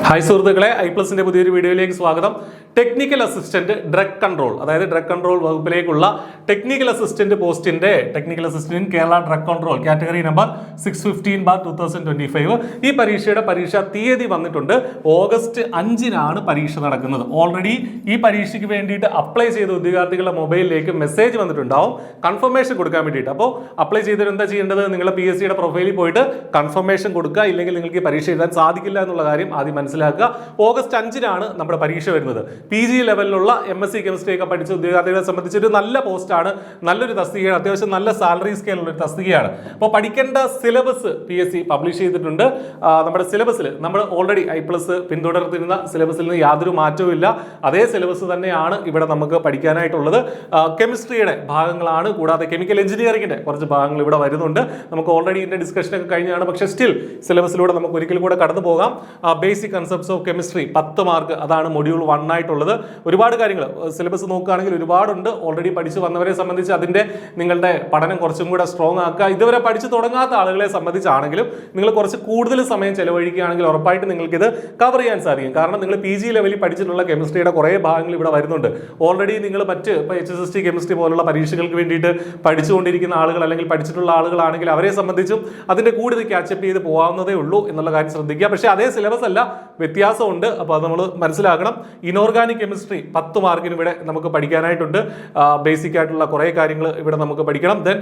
Hi സുഹൃത്തുക്കളെ, ഐ+ന്റെ പുതിയൊരു വീഡിയോയിലേക്ക് സ്വാഗതം. ടെക്നിക്കൽ അസിസ്റ്റന്റ് ഡ്രഗ് കൺട്രോൾ, അതായത് ഡ്രഗ് കൺട്രോൾ വകുപ്പിലേക്കുള്ള ടെക്നിക്കൽ അസിസ്റ്റന്റ് പോസ്റ്റിന്റെ technical assistant Kerala drug control category number 615/2025 ഈ പരീക്ഷയുടെ പരീക്ഷാ തീയതി വന്നിട്ടുണ്ട്. ഓഗസ്റ്റ് 5-നാണ് പരീക്ഷ നടക്കുന്നത്. ഓൾറെഡി ഈ പരീക്ഷയ്ക്ക് വേണ്ടിയിട്ട് അപ്ലൈ ചെയ്ത ഉദ്യോഗാർത്ഥികളുടെ മൊബൈലിലേക്ക് മെസ്സേജ് വന്നിട്ടുണ്ടാവും കൺഫർമേഷൻ കൊടുക്കാൻ വേണ്ടിയിട്ട്. അപ്പോൾ അപ്ലൈ ചെയ്തിട്ട് എന്താ ചെയ്യേണ്ടത്? നിങ്ങളുടെ PSCയുടെ പ്രൊഫൈലിൽ പോയിട്ട് കൺഫർമേഷൻ കൊടുക്കുക, ഇല്ലെങ്കിൽ നിങ്ങൾക്ക് പരീക്ഷ എഴുതാൻ സാധിക്കില്ല എന്നുള്ള കാര്യം ആദ്യം മനസ്സിലാക്കുക. ഓഗസ്റ്റ് 5-നാണ് നമ്മുടെ പരീക്ഷ വരുന്നത്. PG ലെവലിലുള്ള MSc കെമിസ്ട്രി ഒക്കെ പഠിച്ച ഉദ്യോഗാർത്ഥികളെ സംബന്ധിച്ച് ഒരു നല്ല പോസ്റ്റാണ്, നല്ലൊരു തസ്തികയാണ്, അത്യാവശ്യം നല്ല സാലറി സ്കെയിലുള്ള ഒരു തസ്തികയാണ്. അപ്പോൾ പഠിക്കേണ്ട സിലബസ് PSC പബ്ലിഷ് ചെയ്തിട്ടുണ്ട്. നമ്മുടെ സിലബസിൽ നമ്മൾ ഓൾറെഡി ഐ+ പിന്തുടർന്നിരുന്ന സിലബസിൽ നിന്ന് യാതൊരു മാറ്റവും ഇല്ല. അതേ സിലബസ് തന്നെയാണ് ഇവിടെ നമുക്ക് പഠിക്കാനായിട്ടുള്ളത്. കെമിസ്ട്രിയുടെ ഭാഗങ്ങളാണ്, കൂടാതെ കെമിക്കൽ എഞ്ചിനീയറിംഗിന്റെ കുറച്ച് ഭാഗങ്ങൾ ഇവിടെ വരുന്നുണ്ട്. നമുക്ക് ഓൾറെഡി ഇതിന്റെ ഡിസ്കഷനൊക്കെ കഴിഞ്ഞാണ്, പക്ഷേ സ്റ്റിൽ സിലബസിലൂടെ നമുക്ക് ഒരിക്കൽ കൂടെ കടന്നു പോകാം. Basic concepts of chemistry 10 mark, അതാണ് മൊഡ്യൂൾ 1 ആയിട്ടുള്ളത്. ഒരുപാട് കാര്യങ്ങൾ സിലബസ് നോക്കുകയാണെങ്കിൽ ഒരുപാടുണ്ട്. ഓൾറെഡി പഠിച്ചു വന്നവരെ സംബന്ധിച്ച് അതിന്റെ നിങ്ങളുടെ പഠനം കുറച്ചും കൂടെ സ്ട്രോങ് ആക്കുക. ഇതുവരെ പഠിച്ചു തുടങ്ങാത്ത ആളുകളെ സംബന്ധിച്ചാണെങ്കിലും നിങ്ങൾ കുറച്ച് കൂടുതൽ സമയം ചെലവഴിക്കുകയാണെങ്കിൽ ഉറപ്പായിട്ട് നിങ്ങൾക്ക് ഇത് കവർ ചെയ്യാൻ സാധിക്കും. കാരണം നിങ്ങൾ PG ലെവലിൽ പഠിച്ചിട്ടുള്ള കെമിസ്ട്രിയുടെ കുറേ ഭാഗങ്ങൾ ഇവിടെ വരുന്നുണ്ട്. ഓൾറെഡി നിങ്ങൾ മറ്റ് ഇപ്പോൾ HSST കെമിസ്ട്രി പോലുള്ള പരീക്ഷകൾക്ക് വേണ്ടിയിട്ട് പഠിച്ചുകൊണ്ടിരിക്കുന്ന ആളുകൾ അല്ലെങ്കിൽ പഠിച്ചിട്ടുള്ള ആളുകളാണെങ്കിൽ അവരെ സംബന്ധിച്ചും അതിന്റെ കൂടുതൽ ക്യാച്ചപ്പ് ചെയ്ത് പോകാവുന്നതേ ഉള്ളൂ എന്നുള്ള കാര്യം ശ്രദ്ധിക്കുക. പക്ഷേ അതേ സിലബസ് അല്ല, വ്യത്യാസമുണ്ട്. അപ്പോൾ അത് നമ്മൾ മനസ്സിലാക്കണം. ഇനോർഗാനിക് കെമിസ്ട്രി 10 മാർക്കിന് ഇവിടെ നമുക്ക് പഠിക്കാനായിട്ടുണ്ട്. ബേസിക് ആയിട്ടുള്ള കുറേ കാര്യങ്ങൾ ഇവിടെ നമുക്ക് പഠിക്കണം. Then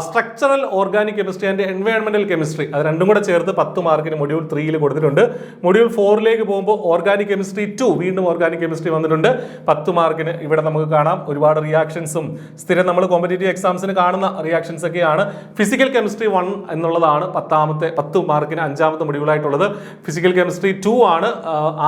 structural organic chemistry and എൻവയോൺമെന്റൽ കെമിസ്ട്രി, അത് രണ്ടും കൂടെ ചേർത്ത് 10 മാർക്കിന് മൊഡ്യൂൾ 3 കൊടുത്തിട്ടുണ്ട്. മൊഡ്യൂൾ 4 പോകുമ്പോൾ ഓർഗാനിക് കെമിസ്ട്രി 2, വീണ്ടും ഓർഗാനിക് കെമിസ്ട്രി വന്നിട്ടുണ്ട്. 10 മാർക്കിന് ഇവിടെ നമുക്ക് കാണാം. ഒരുപാട് റിയാക്ഷൻസും സ്ഥിരം നമ്മൾ കോമ്പറ്റേറ്റീവ് എക്സാംസിന് കാണുന്ന റിയാക്ഷൻസ് ഒക്കെയാണ്. ഫിസിക്കൽ കെമിസ്ട്രി 1 എന്നുള്ളതാണ് 10 മാർക്കിന് 5ാമത്തെ മൊഡ്യൂളായിട്ടുള്ളത്. ഫിസിക്കൽ കെമിസ്ട്രി 2 ആണ്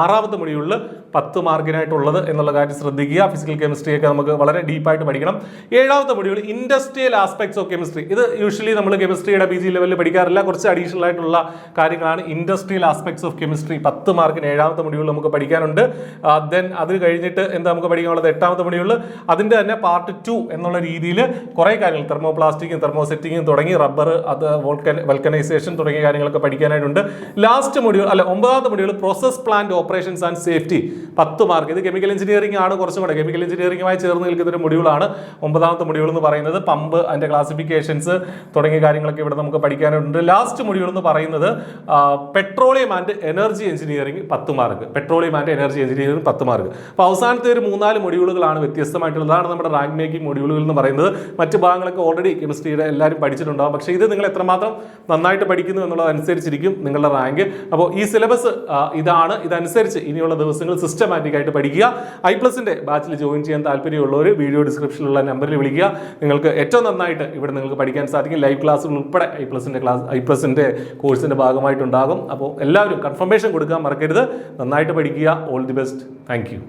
6ാമത്തെ മൊഡ്യൂളിൽ 10 മാർക്കിനായിട്ടുള്ളത് എന്നുള്ള കാര്യം ശ്രദ്ധിക്കുക. ഫിസിക്കൽ കെമിസ്ട്രിയൊക്കെ നമുക്ക് വളരെ ഡീപ്പായിട്ട് പഠിക്കണം. 7ാമത്തെ module industrial aspects of chemistry. ഇത് യൂഷ്വലി നമ്മൾ കെമിസ്ട്രിയുടെ PG ലെവലിൽ പഠിക്കാറില്ല, കുറച്ച് അഡീഷണൽ ആയിട്ടുള്ള കാര്യങ്ങളാണ്. ഇൻഡസ്ട്രിയൽ ആസ്പെക്ട്സ് ഓഫ് കെമിസ്ട്രി 10 മാർക്കിന് 7ാമത്തെ മൊഡ്യൂൾ നമുക്ക് പഠിക്കാനുണ്ട്. ദെൻ അത് കഴിഞ്ഞിട്ട് എന്താ നമുക്ക് പഠിക്കാനുള്ളത്? 8ാമത്തെ മൊഡ്യൂളിൽ അതിന്റെ തന്നെ പാർട്ട് 2 എന്നുള്ള രീതിയിൽ കുറേ കാര്യങ്ങൾ, തെർമോപ്ലാസ്റ്റിക്കും തെർമോസെറ്റിങ്ങും തുടങ്ങി റബ്ബർ, അത് വൾക്കനൈസേഷൻ തുടങ്ങിയ കാര്യങ്ങളൊക്കെ പഠിക്കാനായിട്ടുണ്ട്. ലാസ്റ്റ് മൊഡ്യൂൾ 9ാമത്തെ module process plant operations and safety 10 mark. ഇത് കെമിക്കൽ എഞ്ചിനീയറിംഗ് ആണ്, കുറച്ചും കൂടെ കെമിക്കൽ എഞ്ചിനീയറിംഗുമായി ചേർന്ന് നിൽക്കുന്ന ഒരു മൊഡ്യൂളാണ് 9ാമത്തെ മൊഡ്യൂൾ എന്ന് പറയുന്നത്. പമ്പ്, അതിന്റെ ക്ലാസിഫിക്കേഷൻസ് തുടങ്ങിയ കാര്യങ്ങളൊക്കെ ഇവിടെ നമുക്ക് പഠിക്കാനുണ്ട്. ലാസ്റ്റ് മൊഡ്യൂൾ എന്ന് പറയുന്നത് petroleum and energy engineering 10 mark. Petroleum and energy engineering 10 mark. അപ്പോൾ അവസാനത്തെ ഒരു 3-4 മൊഡ്യൂളുകളാണ് വ്യത്യസ്തമായിട്ടുള്ളതാണ് നമ്മുടെ റാങ്ക് മേക്കിംഗ് മൊഡ്യൂളുകൾ എന്ന് പറയുന്നത്. മറ്റ് ഭാഗങ്ങളൊക്കെ ഓൾറെഡി കെമിസ്ട്രിയുടെ എല്ലാവരും പഠിച്ചിട്ടുണ്ടാകും. പക്ഷേ ഇത് നിങ്ങൾ എത്രമാത്രം നന്നായിട്ട് പഠിക്കുന്നു എന്നുള്ളതനുസരിച്ചിരിക്കും നിങ്ങളുടെ റാങ്ക്. അപ്പോൾ ഈ സിലബസ് ഇതാണ്. ഇതനുസരിച്ച് ഇനിയുള്ള ദിവസങ്ങൾ സിസ്റ്റമാറ്റിക് ആയിട്ട് പഠിക്കുക. ഐ+ന്റെ ബാച്ചിൽ ജോയിൻ ചെയ്യാൻ താല്പര്യമുള്ളവർ വീഡിയോ ഡിസ്ക്രിപ്ഷനിലുള്ള നമ്പറിൽ വിളിക്കുക. നിങ്ങൾക്ക് ഏറ്റവും നന്നായിട്ട് ഇവിടെ നിങ്ങൾക്ക് പഠിക്കാൻ സാധിക്കും. ലൈവ് ക്ലാസ്സുകൾ ഉൾപ്പെടെ ഐ+ന്റെ കോഴ്സിന്റെ ഭാഗമായിട്ടുണ്ടാകും. അപ്പോൾ എല്ലാവരും കൺഫർമേഷൻ കൊടുക്കാൻ മറക്കരുത്. നന്നായിട്ട് പഠിക്കുക. All the best. Thank you.